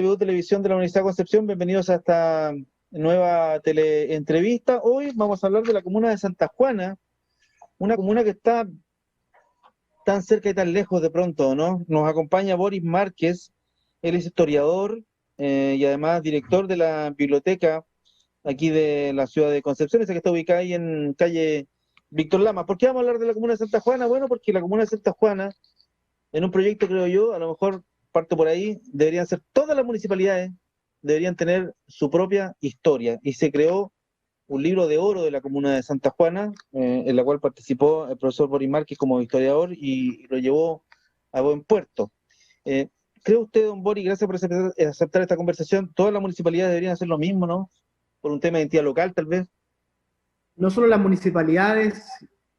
Televisión de la Universidad de Concepción, bienvenidos a esta nueva teleentrevista. Hoy vamos a hablar de la comuna de Santa Juana, una comuna que está tan cerca y tan lejos de pronto, ¿no? Nos acompaña Boris Márquez, él es historiador y además director de la biblioteca aquí de la ciudad de Concepción, esa que está ubicada ahí en calle Víctor Lama. ¿Por qué vamos a hablar de la comuna de Santa Juana? Bueno, porque la comuna de Santa Juana, en un proyecto, creo yo, a lo mejor parto por ahí, deberían ser todas las municipalidades, deberían tener su propia historia. Y se creó un libro de oro de la comuna de Santa Juana, en la cual participó el profesor Boris Márquez como historiador y lo llevó a buen puerto. Eh, ¿Cree usted, don Boris, gracias por aceptar esta conversación, todas las municipalidades deberían hacer lo mismo, ¿no? Por un tema de identidad local, tal vez. No solo las municipalidades,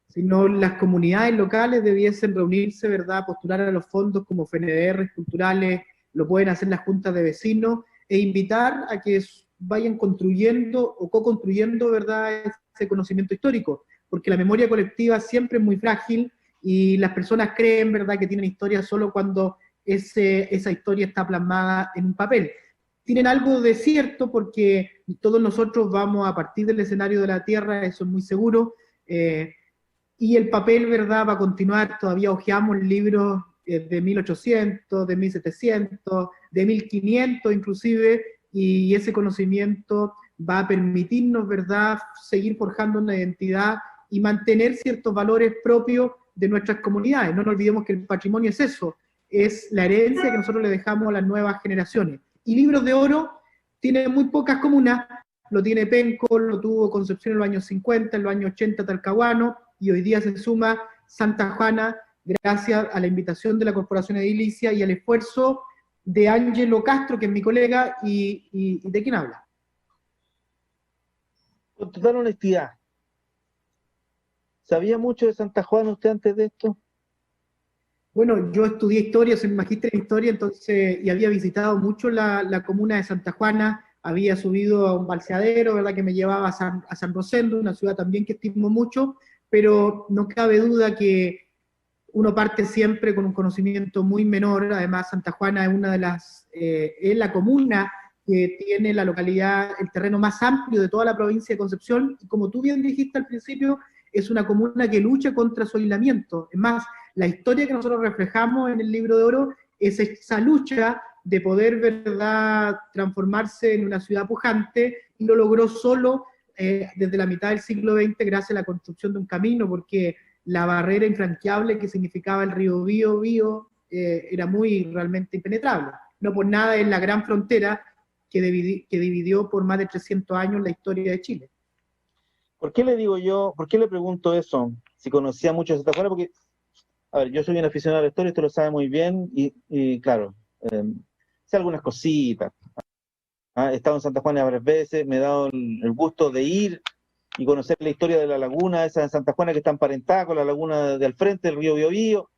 sino las comunidades locales debiesen reunirse, ¿verdad?, postular a los fondos como FNDR culturales, lo pueden hacer las juntas de vecinos, e invitar a que vayan construyendo o co-construyendo, ¿verdad?, ese conocimiento histórico, porque la memoria colectiva siempre es muy frágil y las personas creen, ¿verdad?, que tienen historia solo cuando esa historia está plasmada en un papel. Tienen algo de cierto porque todos nosotros vamos a partir del escenario de la Tierra, eso es muy seguro, y el papel, ¿verdad?, va a continuar. Todavía hojeamos libros de 1800, de 1700, de 1500 inclusive, y ese conocimiento va a permitirnos, ¿verdad?, seguir forjando una identidad y mantener ciertos valores propios de nuestras comunidades. No nos olvidemos que el patrimonio es eso, es la herencia que nosotros le dejamos a las nuevas generaciones. Y Libros de Oro tiene muy pocas comunas, lo tiene Penco, lo tuvo Concepción en los años 50, en los años 80 Talcahuano, y hoy día se suma Santa Juana, gracias a la invitación de la Corporación Edilicia y al esfuerzo de Ángelo Castro, que es mi colega, y de quién habla. Con total honestidad, ¿sabía mucho de Santa Juana usted antes de esto? Bueno, yo estudié historia, soy magíster en historia, entonces, y había visitado mucho la comuna de Santa Juana, había subido a un balseadero, ¿verdad?, que me llevaba a San Rosendo, una ciudad también que estimo mucho, pero no cabe duda que uno parte siempre con un conocimiento muy menor. Además Santa Juana es una de es la comuna que tiene la localidad, el terreno más amplio de toda la provincia de Concepción, y como tú bien dijiste al principio, es una comuna que lucha contra su aislamiento. Es más, la historia que nosotros reflejamos en el Libro de Oro es esa lucha de poder, ¿verdad?, transformarse en una ciudad pujante, y lo logró solo desde la mitad del siglo XX gracias a la construcción de un camino, porque la barrera infranqueable que significaba el río Bío era muy realmente impenetrable. No por nada es la gran frontera que dividió por más de 300 años la historia de Chile. ¿Por qué le digo yo, por qué le pregunto eso? Si conocía mucho de Santa Juana, porque, a ver, yo soy un aficionado a la historia, usted lo sabe muy bien, y claro, sé algunas cositas. He estado en Santa Juana varias veces, me he dado el gusto de ir y conocer la historia de la laguna esa de Santa Juana que está emparentada con la laguna de al frente, el río Biobío.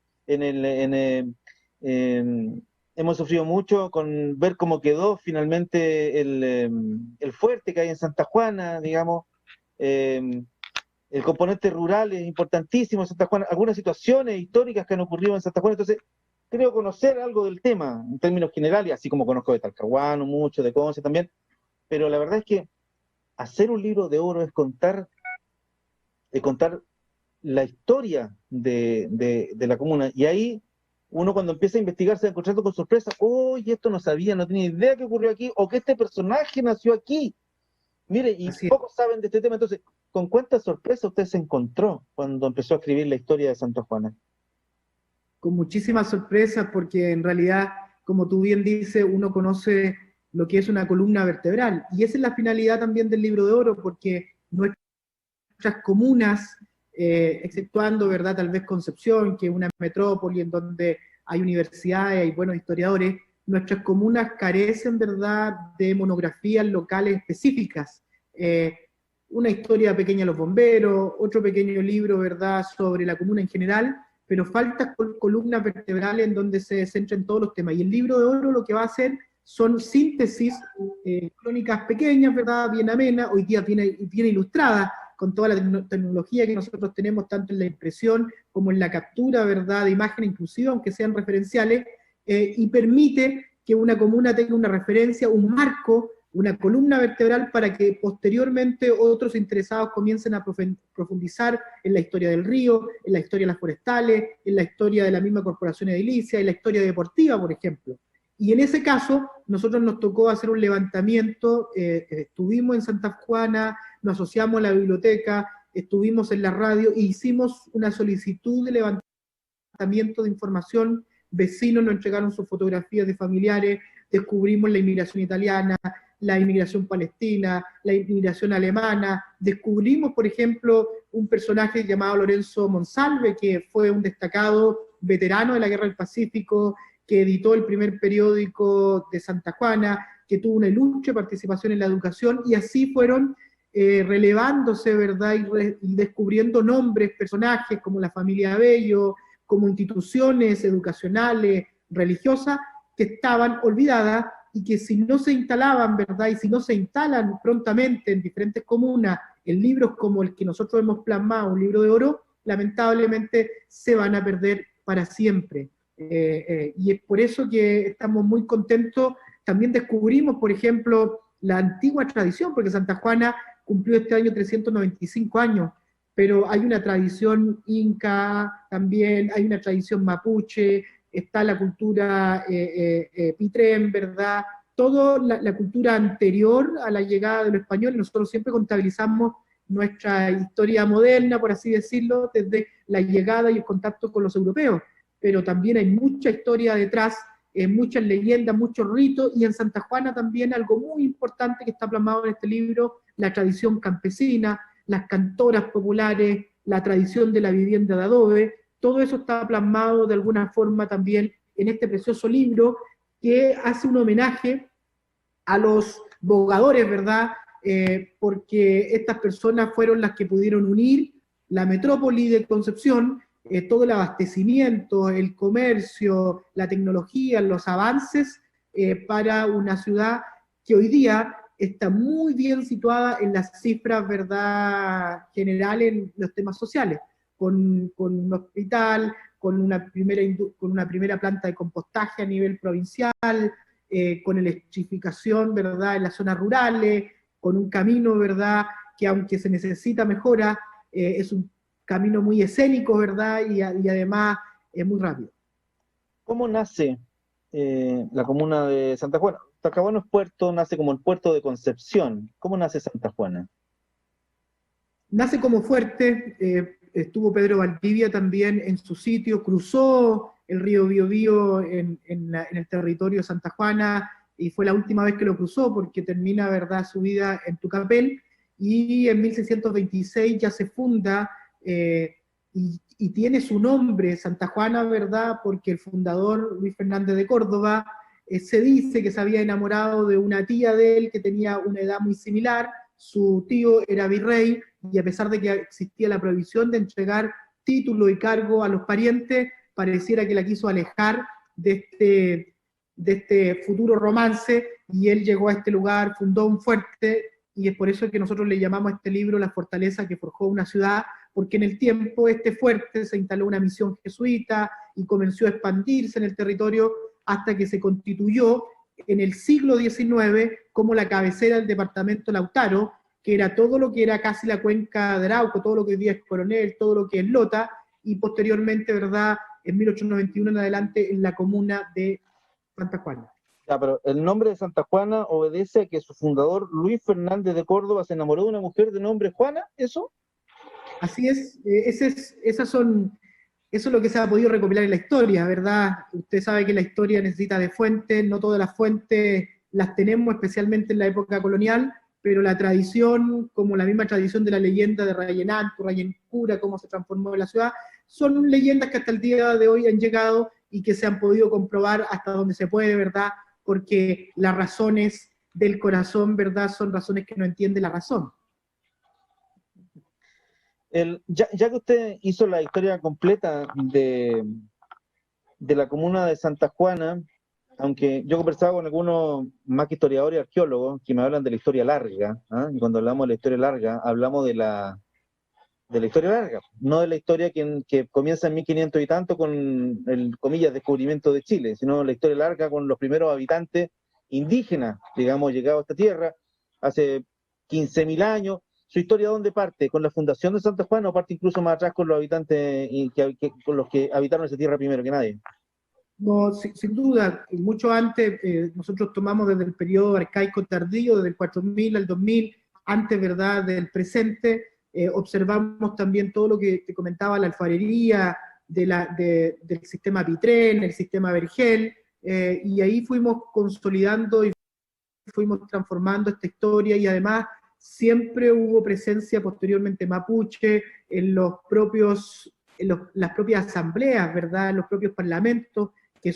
Hemos sufrido mucho con ver cómo quedó finalmente el fuerte que hay en Santa Juana, digamos. Eh, el componente rural es importantísimo en Santa Juana, algunas situaciones históricas que han ocurrido en Santa Juana, entonces creo conocer algo del tema en términos generales, así como conozco de Talcahuano mucho, de Conce también, pero la verdad es que hacer un libro de oro es contar la historia de la comuna, y ahí uno cuando empieza a investigar se va encontrando con sorpresa. Oye, esto no sabía, no tenía idea que ocurrió aquí, o que este personaje nació aquí. Mire, y Así es. pocos saben de este tema. Entonces, ¿con cuánta sorpresa usted se encontró cuando empezó a escribir la historia de Santa Juana? Con muchísimas sorpresas, porque en realidad, como tú bien dices, uno conoce lo que es una columna vertebral, y esa es la finalidad también del Libro de Oro, porque nuestras comunas, exceptuando, ¿verdad?, tal vez Concepción, que es una metrópoli en donde hay universidades, hay buenos historiadores, nuestras comunas carecen, ¿verdad?, de monografías locales específicas. Una historia pequeña de los bomberos, otro pequeño libro, ¿verdad?, sobre la comuna en general, pero faltan columnas vertebrales en donde se centren todos los temas. Y el Libro de Oro lo que va a hacer son síntesis, crónicas pequeñas, ¿verdad?, bien amenas, hoy día bien ilustradas, con toda la tecnología que nosotros tenemos, tanto en la impresión como en la captura, ¿verdad?, de imágenes, inclusive, aunque sean referenciales, y permite que una comuna tenga una referencia, un marco, una columna vertebral para que posteriormente otros interesados comiencen a profundizar en la historia del río, en la historia de las forestales, en la historia de la misma corporación edilicia, en la historia deportiva, por ejemplo. Y en ese caso, nosotros nos tocó hacer un levantamiento, estuvimos en Santa Juana, nos asociamos a la biblioteca, estuvimos en la radio e hicimos una solicitud de levantamiento de información. Vecinos nos entregaron sus fotografías de familiares, descubrimos la inmigración italiana, la inmigración palestina, la inmigración alemana, descubrimos, por ejemplo, un personaje llamado Lorenzo Monsalve, que fue un destacado veterano de la Guerra del Pacífico, que editó el primer periódico de Santa Juana, que tuvo una ilustre participación en la educación, y así fueron relevándose, ¿verdad? Y descubriendo nombres, personajes como la familia Bello, como instituciones educacionales, religiosas, que estaban olvidadas y que si no se instalaban, ¿verdad? Y si no se instalan prontamente en diferentes comunas, en libros como el que nosotros hemos plasmado, un libro de oro, lamentablemente se van a perder para siempre. Y es por eso que estamos muy contentos. También descubrimos, por ejemplo, la antigua tradición, porque Santa Juana cumplió este año 395 años, pero hay una tradición inca también, hay una tradición mapuche, está la cultura pitrén, ¿verdad? Toda la cultura anterior a la llegada de los españoles. Nosotros siempre contabilizamos nuestra historia moderna, por así decirlo, desde la llegada y el contacto con los europeos, pero también hay mucha historia detrás, muchas leyendas, muchos ritos, y en Santa Juana también algo muy importante que está plasmado en este libro, la tradición campesina, las cantoras populares, la tradición de la vivienda de adobe. Todo eso está plasmado de alguna forma también en este precioso libro que hace un homenaje a los bogadores, ¿verdad? Porque estas personas fueron las que pudieron unir la metrópoli de Concepción, todo el abastecimiento, el comercio, la tecnología, los avances para una ciudad que hoy día está muy bien situada en las cifras, ¿verdad?, generales en los temas sociales, con un hospital, con una primera planta de compostaje a nivel provincial, con electrificación, ¿verdad?, en las zonas rurales, con un camino, ¿verdad?, que aunque se necesita mejora, es un camino muy escénico, ¿verdad?, y además es muy rápido. ¿Cómo nace la comuna de Santa Juana? Talcahuano es puerto, nace como el puerto de Concepción. ¿Cómo nace Santa Juana? Nace como fuerte, estuvo Pedro Valdivia también en su sitio, cruzó el río Biobío en el territorio de Santa Juana, y fue la última vez que lo cruzó porque termina, ¿verdad?, su vida en Tucapel, y en 1626 ya se funda y tiene su nombre Santa Juana, ¿verdad?, porque el fundador, Luis Fernández de Córdoba, se dice que se había enamorado de una tía de él que tenía una edad muy similar. Su tío era virrey, y a pesar de que existía la prohibición de entregar título y cargo a los parientes, pareciera que la quiso alejar de este futuro romance, y él llegó a este lugar, fundó un fuerte, y es por eso que nosotros le llamamos a este libro La fortaleza que forjó una ciudad, porque en el tiempo este fuerte se instaló una misión jesuita y comenzó a expandirse en el territorio hasta que se constituyó en el siglo XIX como la cabecera del departamento Lautaro, que era todo lo que era casi la cuenca de Arauco, todo lo que hoy día es Coronel, todo lo que es Lota, y posteriormente, ¿verdad?, en 1891 en adelante en la comuna de Santa Juana. Ya, pero el nombre de Santa Juana obedece a que su fundador, Luis Fernández de Córdoba, se enamoró de una mujer de nombre Juana, ¿eso? Así es, eso es lo que se ha podido recopilar en la historia, ¿verdad? Usted sabe que la historia necesita de fuentes, no todas las fuentes las tenemos, especialmente en la época colonial, pero la tradición, como la misma tradición de la leyenda de Rayenanto, Rayencura, cómo se transformó en la ciudad, son leyendas que hasta el día de hoy han llegado y que se han podido comprobar hasta donde se puede, ¿verdad? Porque las razones del corazón, ¿verdad?, son razones que no entiende la razón. Ya que usted hizo la historia completa de la comuna de Santa Juana, aunque yo he conversado con algunos más que historiadores y arqueólogos que me hablan de la historia larga, ¿eh? Y cuando hablamos de la historia larga, hablamos de de la historia larga, no de la historia que comienza en 1500 y tanto con el, comillas, descubrimiento de Chile, sino la historia larga con los primeros habitantes indígenas, digamos, llegados a esta tierra hace 15.000 años. ¿Su historia dónde parte? ¿Con la fundación de Santa Juana o parte incluso más atrás con los habitantes con los que habitaron esa tierra primero que nadie? No, sin duda, mucho antes, nosotros tomamos desde el periodo arcaico tardío, desde el 4000 al 2000, antes, ¿verdad?, del presente. Observamos también todo lo que te comentaba, la alfarería, del sistema Vitrén, el sistema Vergel, y ahí fuimos consolidando y fuimos transformando esta historia, y además siempre hubo presencia posteriormente mapuche en los propios, las propias asambleas, ¿verdad?, en los propios parlamentos, que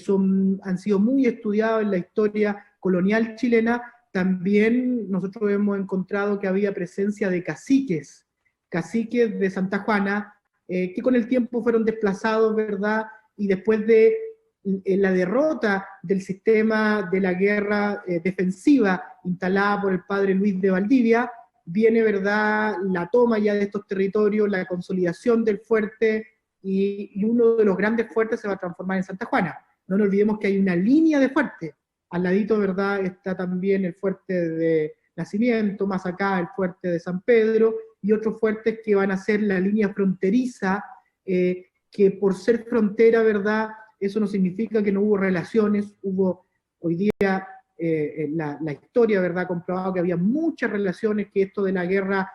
han sido muy estudiados en la historia colonial chilena. También nosotros hemos encontrado que había presencia de caciques de Santa Juana, que con el tiempo fueron desplazados, ¿verdad? Y después de la derrota del sistema de la guerra defensiva instalada por el padre Luis de Valdivia, viene, ¿verdad?, la toma ya de estos territorios, la consolidación del fuerte, y uno de los grandes fuertes se va a transformar en Santa Juana. No nos olvidemos que hay una línea de fuerte. Al ladito, ¿verdad?, está también el fuerte de Nacimiento, más acá el fuerte de San Pedro, y otros fuertes que van a ser la línea fronteriza, que por ser frontera, ¿verdad?, eso no significa que no hubo relaciones. Hubo hoy día la historia, ¿verdad?, ha comprobado que había muchas relaciones, que esto de la guerra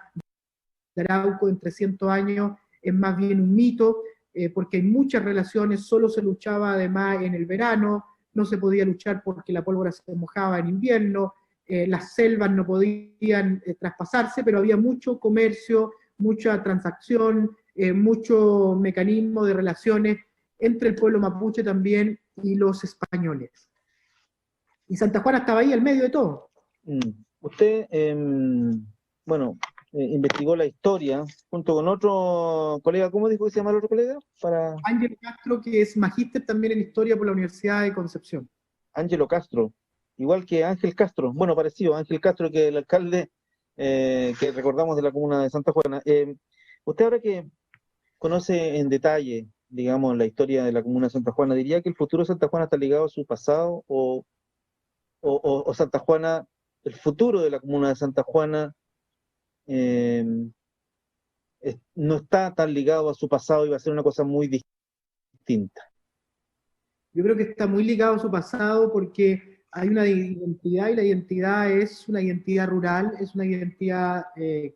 de Arauco en 300 años es más bien un mito, porque hay muchas relaciones. Solo se luchaba además en el verano, no se podía luchar porque la pólvora se mojaba en invierno, las selvas no podían traspasarse, pero había mucho comercio, mucha transacción, mucho mecanismo de relaciones entre el pueblo mapuche también y los españoles. Y Santa Juana estaba ahí al medio de todo. Usted, bueno, investigó la historia junto con otro colega. ¿Cómo dijo que se llama el otro colega? Ángelo Castro, que es magíster también en historia por la Universidad de Concepción. Ángelo Castro, igual que Ángel Castro, bueno, parecido, Ángel Castro, que el alcalde que recordamos de la comuna de Santa Juana. Usted, ahora que conoce en detalle, digamos, la historia de la comuna de Santa Juana, ¿diría que el futuro de Santa Juana está ligado a su pasado, o Santa Juana, el futuro de la comuna de Santa Juana no está tan ligado a su pasado y va a ser una cosa muy distinta? Yo creo que está muy ligado a su pasado, porque hay una identidad, y la identidad es una identidad rural, es una identidad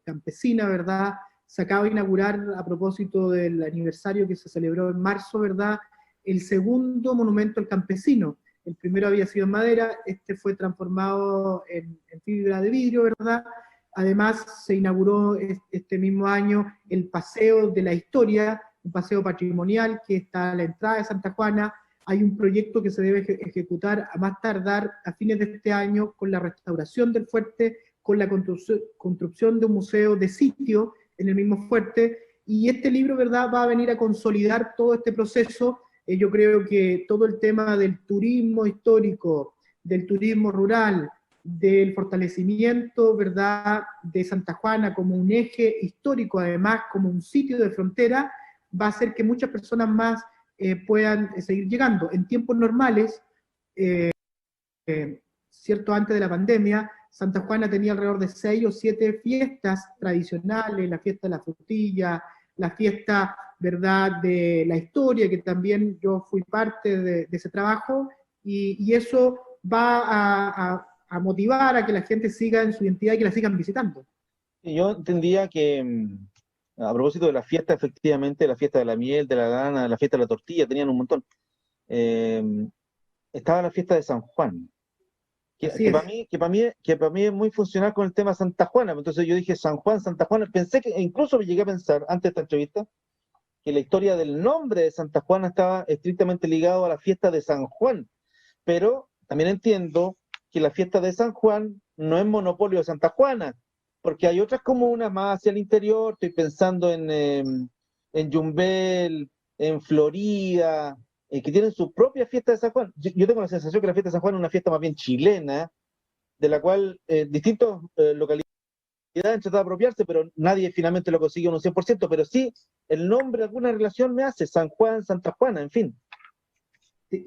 campesina, ¿verdad? Se acaba de inaugurar, a propósito del aniversario que se celebró en marzo, ¿verdad?, el segundo monumento al campesino. El primero había sido en madera, este fue transformado en fibra de vidrio, ¿verdad? Además, se inauguró este mismo año el Paseo de la Historia, un paseo patrimonial que está a la entrada de Santa Juana. Hay un proyecto que se debe ejecutar a más tardar a fines de este año, con la restauración del fuerte, con la construcción de un museo de sitio en el mismo fuerte, y este libro, ¿verdad?, va a venir a consolidar todo este proceso. Yo creo que todo el tema del turismo histórico, del turismo rural, del fortalecimiento, ¿verdad?, de Santa Juana como un eje histórico, además como un sitio de frontera, va a hacer que muchas personas más puedan seguir llegando. En tiempos normales, cierto, antes de la pandemia, Santa Juana tenía alrededor de 6 o 7 fiestas tradicionales: la fiesta de la frutilla, la fiesta, ¿verdad?, de la historia, que también yo fui parte de ese trabajo, y eso va a motivar a que la gente siga en su identidad y que la sigan visitando. Yo entendía que, a propósito de la fiesta, efectivamente, la fiesta de la miel, de la lana, la fiesta de la tortilla, tenían un montón. Estaba la fiesta de San Juan, que para mí es muy funcional con el tema Santa Juana. Entonces yo dije San Juan, Santa Juana. Pensé que, incluso me llegué a pensar, antes de esta entrevista, que la historia del nombre de Santa Juana estaba estrictamente ligado a la fiesta de San Juan. Pero también entiendo que la fiesta de San Juan no es monopolio de Santa Juana, porque hay otras comunas más hacia el interior. Estoy pensando en Yumbel, en Florida, que tienen su propia fiesta de San Juan. Yo tengo la sensación que la fiesta de San Juan es una fiesta más bien chilena, de la cual distintas localidades trató de apropiarse, pero nadie finalmente lo consiguió en un 100%, pero sí, el nombre, alguna relación me hace, San Juan, Santa Juana, en fin.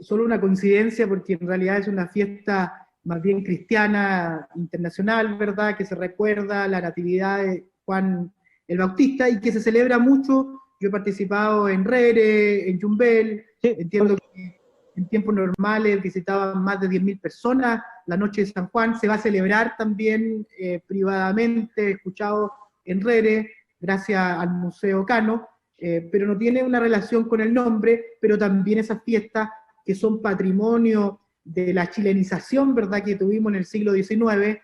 Solo una coincidencia, porque en realidad es una fiesta más bien cristiana internacional, ¿verdad?, que se recuerda la natividad de Juan el Bautista y que se celebra mucho. Yo he participado en Rere, en Yumbel, Sí, entiendo que en tiempos normales visitaban más de 10.000 personas la noche de San Juan. Se va a celebrar también privadamente, he escuchado, en Rere, gracias al Museo Cano, pero no tiene una relación con el nombre, pero también esas fiestas que son patrimonio de la chilenización, ¿verdad?, que tuvimos en el siglo XIX,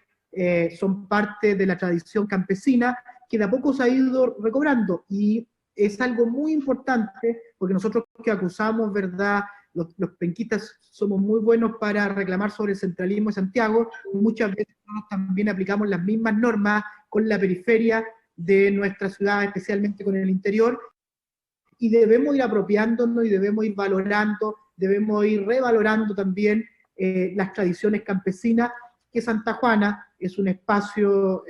son parte de la tradición campesina, que de a poco se ha ido recobrando, y es algo muy importante, porque nosotros que acusamos, ¿verdad?, los penquistas somos muy buenos para reclamar sobre el centralismo de Santiago, muchas veces nosotros también aplicamos las mismas normas con la periferia de nuestra ciudad, especialmente con el interior, y debemos ir apropiándonos y debemos ir valorando, debemos ir revalorando también las tradiciones campesinas, que Santa Juana es un espacio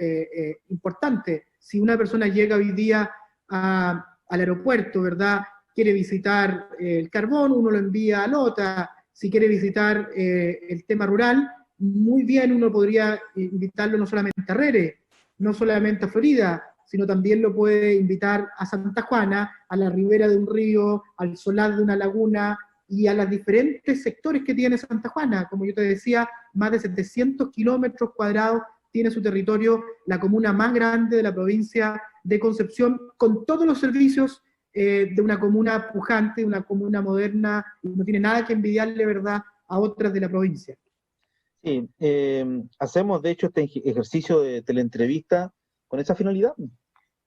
importante. Si una persona llega hoy día al aeropuerto, ¿verdad?, quiere visitar el carbón, uno lo envía a Lota. Si quiere visitar el tema rural, muy bien uno podría invitarlo no solamente a Rere, no solamente a Florida, sino también lo puede invitar a Santa Juana, a la ribera de un río, al solar de una laguna y a los diferentes sectores que tiene Santa Juana. Como yo te decía, más de 700 kilómetros cuadrados tiene su territorio, la comuna más grande de la provincia de Concepción, con todos los servicios de una comuna pujante, de una comuna moderna, y no tiene nada que envidiarle, ¿verdad?, a otras de la provincia. Sí, hacemos de hecho este ejercicio de teleentrevista con esa finalidad,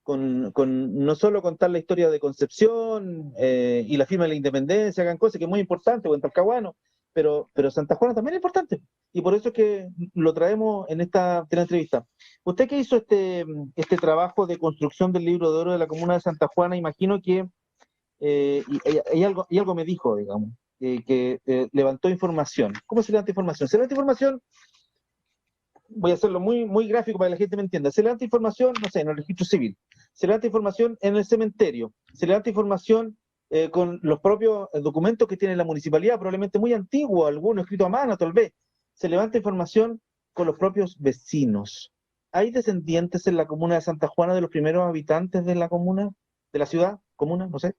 con no solo contar la historia de Concepción y la firma de la independencia, hagan cosas que es muy importante, o en Talcahuano, pero Santa Juana también es importante, y por eso es que lo traemos en esta teleentrevista. Usted que hizo este trabajo de construcción del libro de oro de la comuna de Santa Juana, imagino que, y algo me dijo, digamos, que levantó información. ¿Cómo se levanta información? Se levanta información, voy a hacerlo muy, muy gráfico para que la gente me entienda. Se levanta información, no sé, en el registro civil. Se levanta información en el cementerio. Se levanta información con los propios documentos que tiene la municipalidad, probablemente muy antiguos, algunos escritos a mano, tal vez. Se levanta información con los propios vecinos. ¿Hay descendientes en la comuna de Santa Juana de los primeros habitantes de la comuna, de la ciudad, comuna, no sé?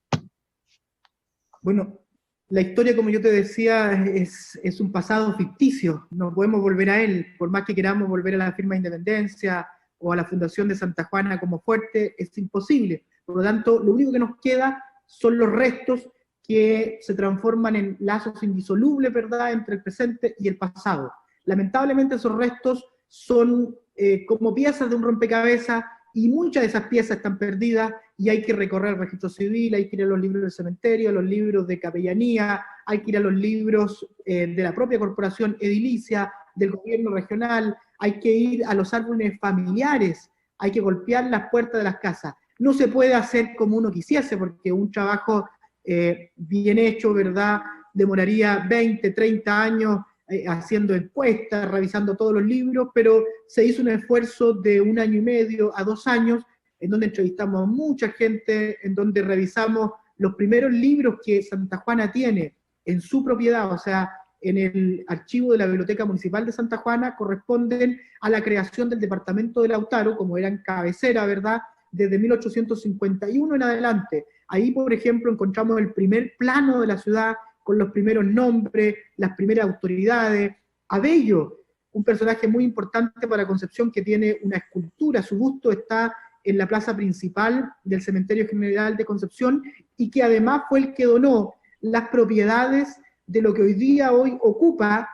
Bueno, la historia, como yo te decía, es un pasado ficticio, no podemos volver a él, por más que queramos volver a la firma de independencia o a la fundación de Santa Juana como fuerte, es imposible. Por lo tanto, lo único que nos queda son los restos que se transforman en lazos indisolubles, ¿verdad?, entre el presente y el pasado. Lamentablemente esos restos son como piezas de un rompecabezas, y muchas de esas piezas están perdidas, y hay que recorrer el registro civil, hay que ir a los libros del cementerio, a los libros de capellanía, hay que ir a los libros de la propia corporación edilicia, del gobierno regional, hay que ir a los árboles familiares, hay que golpear las puertas de las casas. No se puede hacer como uno quisiese, porque un trabajo bien hecho, ¿verdad?, demoraría 20, 30 años haciendo encuestas, revisando todos los libros, pero se hizo un esfuerzo de 1 año y medio a 2 años, en donde entrevistamos a mucha gente, en donde revisamos los primeros libros que Santa Juana tiene en su propiedad, o sea, en el archivo de la Biblioteca Municipal de Santa Juana, corresponden a la creación del departamento de Lautaro, como eran cabecera, ¿verdad?, desde 1851 en adelante. Ahí, por ejemplo, encontramos el primer plano de la ciudad, con los primeros nombres, las primeras autoridades. Abello, un personaje muy importante para Concepción, que tiene una escultura, su busto está en la plaza principal del Cementerio General de Concepción, y que además fue el que donó las propiedades de lo que hoy ocupa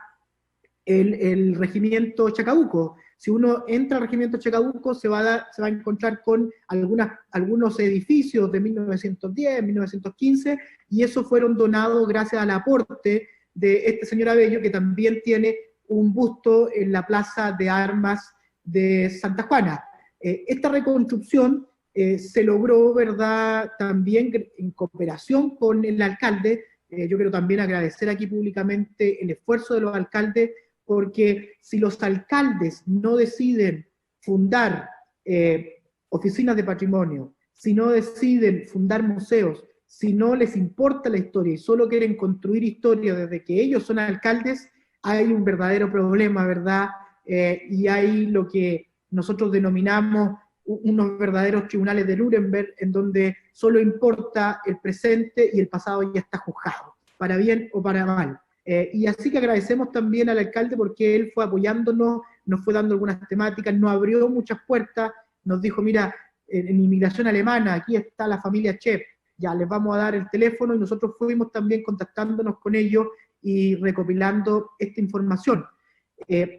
el regimiento Chacabuco. Si uno entra al regimiento Chacabuco, se va a encontrar con algunos edificios de 1910, 1915, y esos fueron donados gracias al aporte de este señor Abello, que también tiene un busto en la Plaza de Armas de Santa Juana. Esta reconstrucción se logró, ¿verdad?, también en cooperación con el alcalde. Yo quiero también agradecer aquí públicamente el esfuerzo de los alcaldes, porque si los alcaldes no deciden fundar oficinas de patrimonio, si no deciden fundar museos, si no les importa la historia y solo quieren construir historia desde que ellos son alcaldes, hay un verdadero problema, ¿verdad? Y hay lo que nosotros denominamos unos verdaderos tribunales de Nuremberg, en donde solo importa el presente y el pasado ya está juzgado, para bien o para mal. Y así que agradecemos también al alcalde porque él fue apoyándonos, nos fue dando algunas temáticas, nos abrió muchas puertas, nos dijo, mira, en inmigración alemana, aquí está la familia Chep, ya les vamos a dar el teléfono, y nosotros fuimos también contactándonos con ellos y recopilando esta información.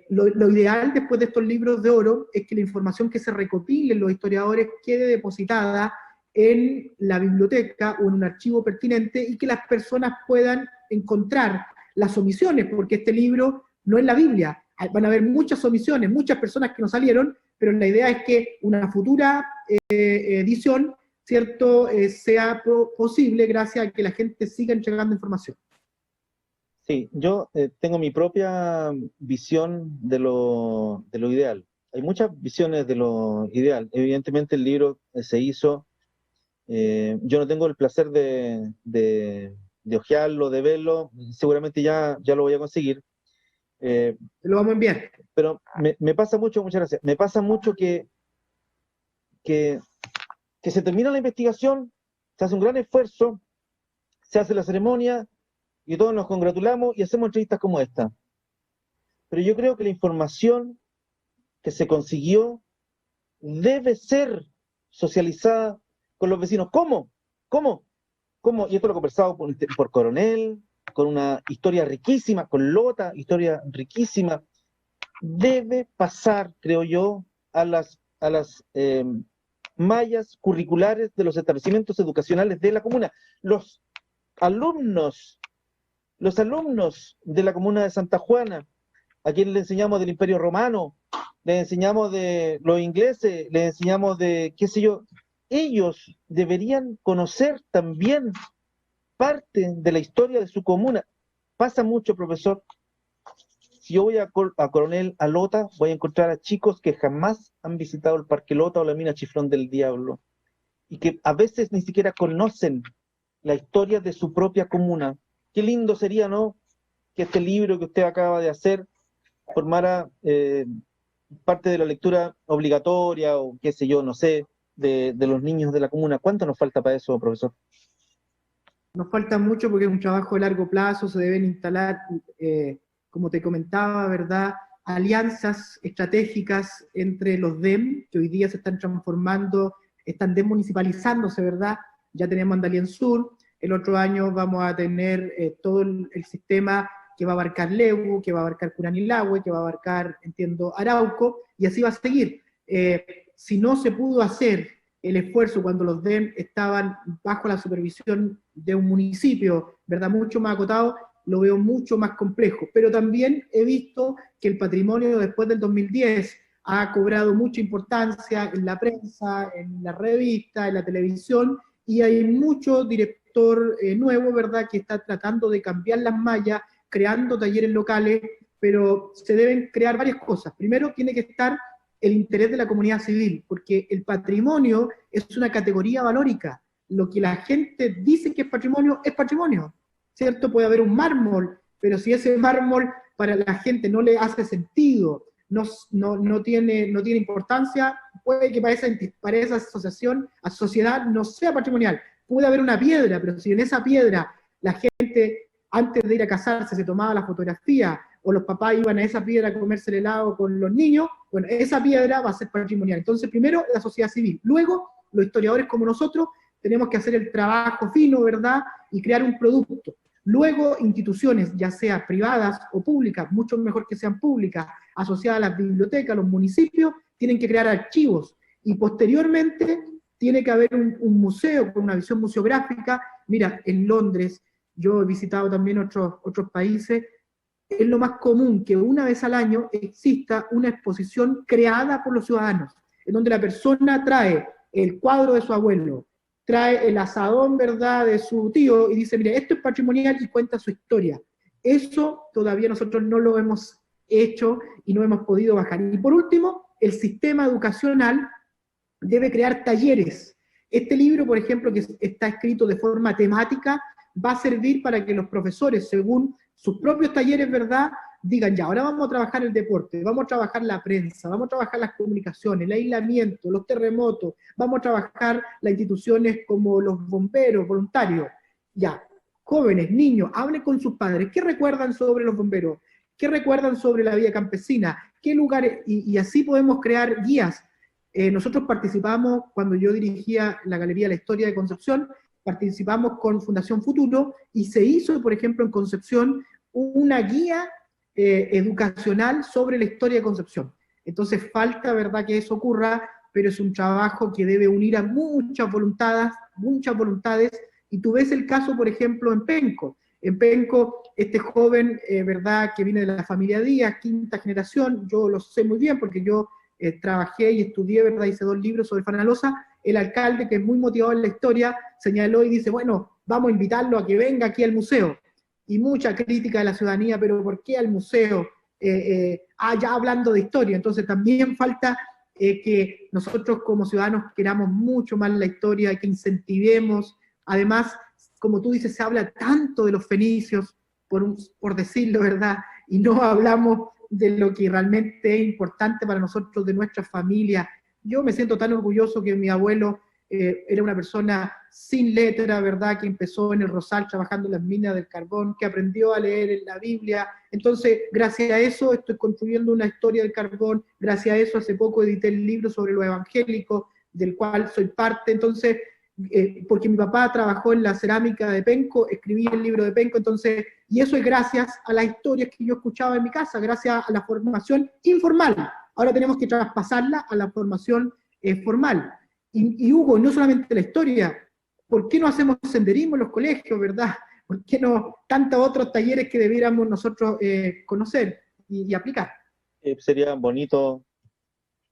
Lo ideal después de estos libros de oro es que la información que se recopile en los historiadores quede depositada en la biblioteca o en un archivo pertinente y que las personas puedan encontrar las omisiones, porque este libro no es la Biblia, van a haber muchas omisiones, muchas personas que no salieron, pero la idea es que una futura edición, ¿cierto?, sea posible gracias a que la gente siga entregando información. Sí, yo tengo mi propia visión de lo ideal. Hay muchas visiones de lo ideal. Evidentemente el libro se hizo, yo no tengo el placer de hojearlo, de verlo, seguramente ya lo voy a conseguir. Te lo vamos a enviar. Pero me pasa mucho, muchas gracias, me pasa mucho que se termina la investigación, se hace un gran esfuerzo, se hace la ceremonia, y todos nos congratulamos y hacemos entrevistas como esta. Pero yo creo que la información que se consiguió debe ser socializada con los vecinos. ¿Cómo? Y esto lo he conversado por Coronel, con una historia riquísima, con Lota, historia riquísima. Debe pasar, creo yo, a las mallas curriculares de los establecimientos educacionales de la comuna. Los alumnos de la comuna de Santa Juana, a quienes le enseñamos del Imperio Romano, le enseñamos de los ingleses, le enseñamos de, qué sé yo, ellos deberían conocer también parte de la historia de su comuna. Pasa mucho, profesor. Si yo voy a Coronel, a Lota, voy a encontrar a chicos que jamás han visitado el Parque Lota o la mina Chiflón del Diablo, y que a veces ni siquiera conocen la historia de su propia comuna. Qué lindo sería, ¿no?, que este libro que usted acaba de hacer formara parte de la lectura obligatoria, o qué sé yo, no sé, de los niños de la comuna. ¿Cuánto nos falta para eso, profesor? Nos falta mucho porque es un trabajo de largo plazo, se deben instalar, como te comentaba, ¿verdad?, alianzas estratégicas entre los DEM, que hoy día se están transformando, están desmunicipalizándose, ¿verdad? Ya tenemos Andalien Sur, el otro año vamos a tener todo el sistema que va a abarcar Lebu, que va a abarcar Curanilahue, que va a abarcar, entiendo, Arauco, y así va a seguir. Si no se pudo hacer el esfuerzo cuando los DEM estaban bajo la supervisión de un municipio, ¿verdad?, mucho más acotado, lo veo mucho más complejo. Pero también he visto que el patrimonio después del 2010 ha cobrado mucha importancia en la prensa, en la revista, en la televisión, y hay mucho director nuevo, ¿verdad?, que está tratando de cambiar las mallas, creando talleres locales, pero se deben crear varias cosas. Primero, tiene que estar el interés de la comunidad civil, porque el patrimonio es una categoría valórica. Lo que la gente dice que es patrimonio, ¿cierto? Puede haber un mármol, pero si ese mármol para la gente no le hace sentido, no tiene importancia, puede que para esa sociedad no sea patrimonial. Puede haber una piedra, pero si en esa piedra la gente, antes de ir a casarse, se tomaba la fotografía, o los papás iban a esa piedra a comerse el helado con los niños, bueno, esa piedra va a ser patrimonial. Entonces, primero, la sociedad civil. Luego, los historiadores como nosotros tenemos que hacer el trabajo fino, ¿verdad?, y crear un producto. Luego, instituciones, ya sea privadas o públicas, mucho mejor que sean públicas, asociadas a las bibliotecas, los municipios, tienen que crear archivos. Y posteriormente, tiene que haber un museo con una visión museográfica. Mira, en Londres, yo he visitado también otros países, es lo más común que una vez al año exista una exposición creada por los ciudadanos, en donde la persona trae el cuadro de su abuelo, trae el asadón, ¿verdad?, de su tío, y dice, mire, esto es patrimonial, y cuenta su historia. Eso todavía nosotros no lo hemos hecho y no hemos podido bajar. Y por último, el sistema educacional debe crear talleres. Este libro, por ejemplo, que está escrito de forma temática, va a servir para que los profesores, según sus propios talleres, ¿verdad?, digan, ya, ahora vamos a trabajar el deporte, vamos a trabajar la prensa, vamos a trabajar las comunicaciones, el aislamiento, los terremotos, vamos a trabajar las instituciones como los bomberos, voluntarios. Ya, jóvenes, niños, hablen con sus padres, ¿qué recuerdan sobre los bomberos? ¿Qué recuerdan sobre la vida campesina? ¿Qué lugares? Y así podemos crear guías. Nosotros participamos, cuando yo dirigía la Galería La Historia de Concepción, participamos con Fundación Futuro, y se hizo, por ejemplo, en Concepción, una guía educacional sobre la historia de Concepción. Entonces falta, ¿verdad?, que eso ocurra, pero es un trabajo que debe unir a muchas voluntades, y tú ves el caso, por ejemplo, en Penco. En Penco, este joven, ¿verdad?, que viene de la familia Díaz, quinta generación, yo lo sé muy bien porque yo trabajé y estudié, ¿verdad?, hice 2 libros sobre Fanalosa. El alcalde, que es muy motivado en la historia, señaló y dice, bueno, vamos a invitarlo a que venga aquí al museo. Y mucha crítica de la ciudadanía, pero ¿por qué al museo? Ya hablando de historia. Entonces también falta que nosotros como ciudadanos queramos mucho más la historia, que incentivemos. Además, como tú dices, se habla tanto de los fenicios, por decirlo, ¿verdad? Y no hablamos de lo que realmente es importante para nosotros, de nuestra familia. Yo me siento tan orgulloso que mi abuelo era una persona sin letra, ¿verdad?, que empezó en el Rosal trabajando en las minas del carbón, que aprendió a leer en la Biblia. Entonces, gracias a eso estoy construyendo una historia del carbón, gracias a eso hace poco edité el libro sobre los evangélicos, del cual soy parte. Entonces, porque mi papá trabajó en la cerámica de Penco, escribí el libro de Penco, entonces, y eso es gracias a las historias que yo escuchaba en mi casa, gracias a la formación informal. Ahora tenemos que traspasarla a la formación formal. Y Hugo, no solamente la historia, ¿por qué no hacemos senderismo en los colegios, verdad? ¿Por qué no tantos otros talleres que debiéramos nosotros conocer y aplicar? Sería bonito,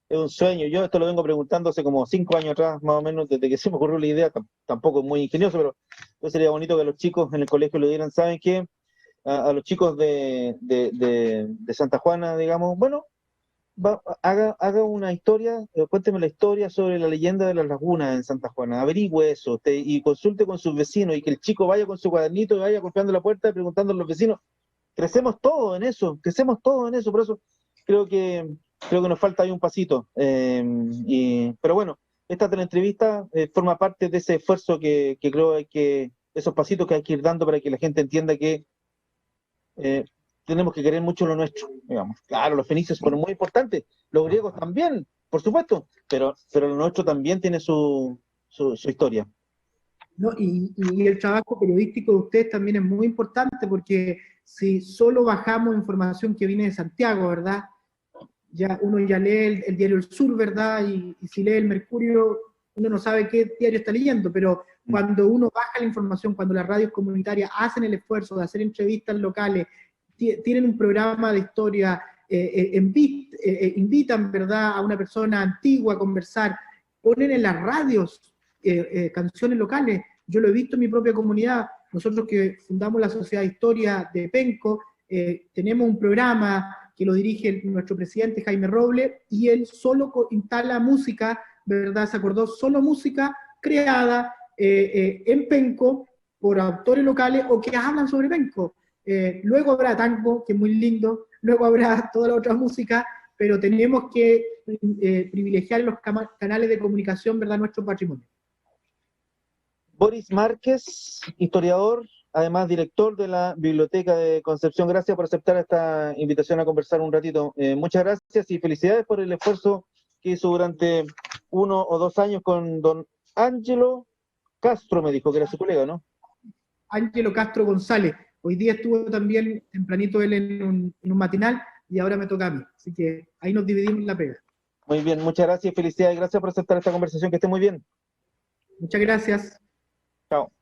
es un sueño. Yo esto lo vengo preguntando hace como 5 años atrás, más o menos, desde que se me ocurrió la idea. Tampoco es muy ingenioso, pero pues sería bonito que los chicos en el colegio le dieran, ¿saben qué? A los chicos de Santa Juana, digamos, bueno, haga una historia, cuénteme la historia sobre la leyenda de las lagunas en Santa Juana, averigüe eso, y consulte con sus vecinos, y que el chico vaya con su cuadernito y vaya golpeando la puerta y preguntando a los vecinos. Crecemos todos en eso, por eso creo que nos falta ahí un pasito. Pero bueno, esta teleentrevista forma parte de ese esfuerzo que creo que esos pasitos que hay que ir dando para que la gente entienda que tenemos que querer mucho lo nuestro, digamos. Claro, los fenicios fueron muy importantes, los griegos también, por supuesto, pero lo nuestro también tiene su historia. ¿No? Y el trabajo periodístico de ustedes también es muy importante, porque si solo bajamos información que viene de Santiago, ¿verdad? Uno ya lee el diario El Sur, ¿verdad? Y si lee el Mercurio, uno no sabe qué diario está leyendo, pero cuando uno baja la información, cuando las radios comunitarias hacen el esfuerzo de hacer entrevistas locales, tienen un programa de historia, invitan, ¿verdad?, a una persona antigua a conversar, ponen en las radios canciones locales. Yo lo he visto en mi propia comunidad. Nosotros que fundamos la Sociedad de Historia de Penco, tenemos un programa que lo dirige nuestro presidente Jaime Roble, y él solo instala música, ¿verdad? Se acordó, solo música creada en Penco por autores locales o que hablan sobre Penco. Luego habrá tango, que es muy lindo, luego habrá toda la otra música, pero tenemos que privilegiar los canales de comunicación, ¿verdad?, nuestro patrimonio. Boris Márquez, historiador, además director de la Biblioteca de Concepción, gracias por aceptar esta invitación a conversar un ratito. Muchas gracias y felicidades por el esfuerzo que hizo durante 1 o 2 años con don Ángelo Castro, me dijo que era su colega, ¿no? Ángelo Castro González. Hoy día estuvo también tempranito él en un matinal, y ahora me toca a mí. Así que ahí nos dividimos la pega. Muy bien, muchas gracias y felicidades. Gracias por aceptar esta conversación. Que esté muy bien. Muchas gracias. Chao.